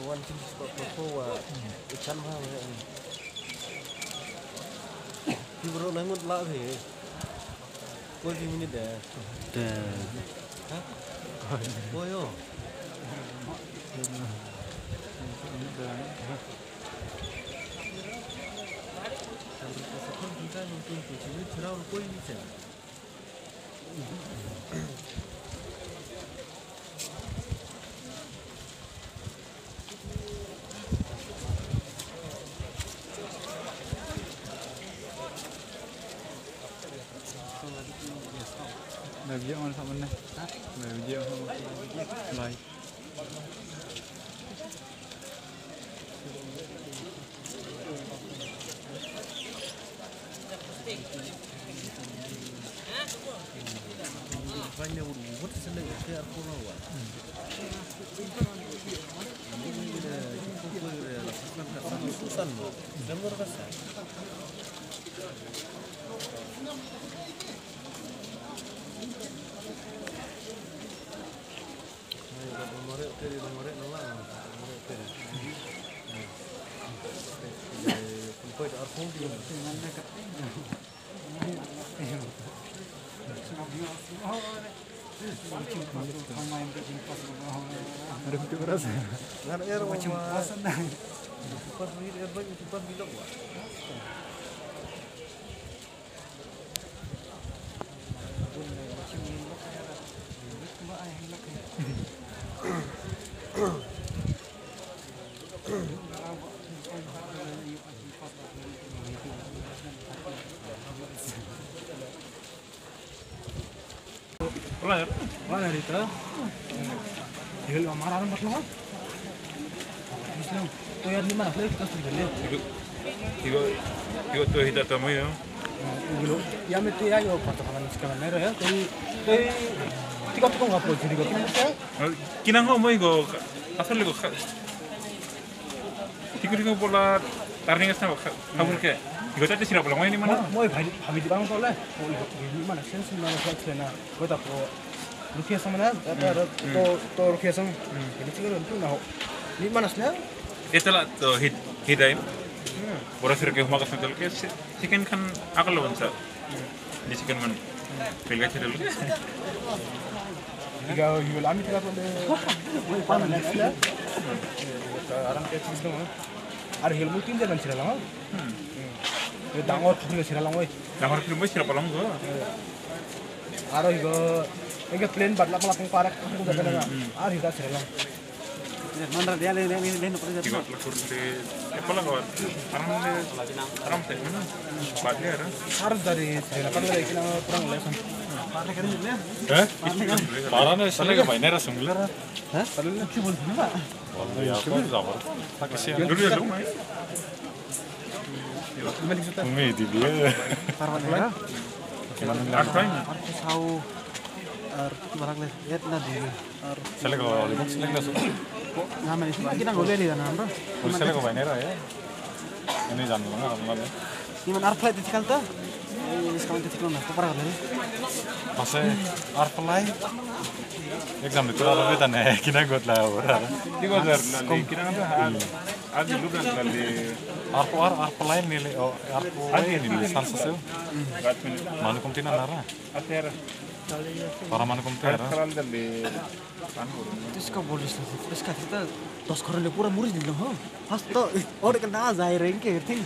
One thing spot for ikan mah di bro langut lah deh kau di minit deh hah oh yo sampai sekarang kita nonton tuh cuma cerah kau ini sih Là video on sao bên này? Là video không? Like. Banyak buat seneng ke aku lawan. Susah loh, dengar rasa. Nomor nama, Kau itu arfung di mana kat? Ada video beras. Nggak ada air macam apa? Cepat beli air banyak cepat bilang wah. Wala rito. Hil mararan bat naman. Islam. To yan di mana play kita sudah. Igo tuh hita tamu ya. Iglo. Ya meti ayo patokan sekarang nero ya. Tapi tiga nggak perlu jadi kok. Kinang ko mo igo asal igo. Tiga pola tarningas na kabul ke. Igo tadi sirap lang ini mana? Mau kami di bang soalnya. Oh ini mana sense mana buat sana. Kau tak perlu. Rukia sama na, ada to rukia sama. Jadi tinggal untuk nah. Ini mana sih? Itulah tuh hidaim. Boras reke humakas mental ke chicken kan akal lawan sa. Di chicken man. Pilih aja dulu. Jika jual ami tidak ada. Mana next ya? Orang kayak gitu dong. Ada hilmu tinggal kan sih lang. Dangor juga sih lang. Dangor film sih apa lang go. Ada juga Ega plane bat lapang parak aku udah kena. Ah hidup sih lang. Mana dia lain pada Igo lakur di apa lang go. Aram teh. Badnya ada. harus dari Sri Lanka lagi kita kurang lesson. Parane sale ke mainera sunggular. Hah? Padahal sih boleh juga. Ya apa zaman. Tak sih. Dulu ya lu main. Gimana kita? Umi di dia. Parwanera. Apa ini? Aku tahu barang lihat nanti. Sale ke libok sale ke su. Nama ini kita nggak boleh di sana, bro. Sale ke mainera ya. Ini jangan mana ya. Gimana arflight itu kan tuh? Ini sekarang titik mana? Apa parah lagi? Masa arfly exam itu apa beta nih kina got lah orang. Di got nanti kina apa? Ada dulu kan nanti arfly nih oh arfly nih sansa sih. Mana kumtina nara? Para mana kumtina? Terus kau boleh sih. Terus kita tos koran pura murid di dalam. Pas tuh, orang kena zahir engke, ngerti?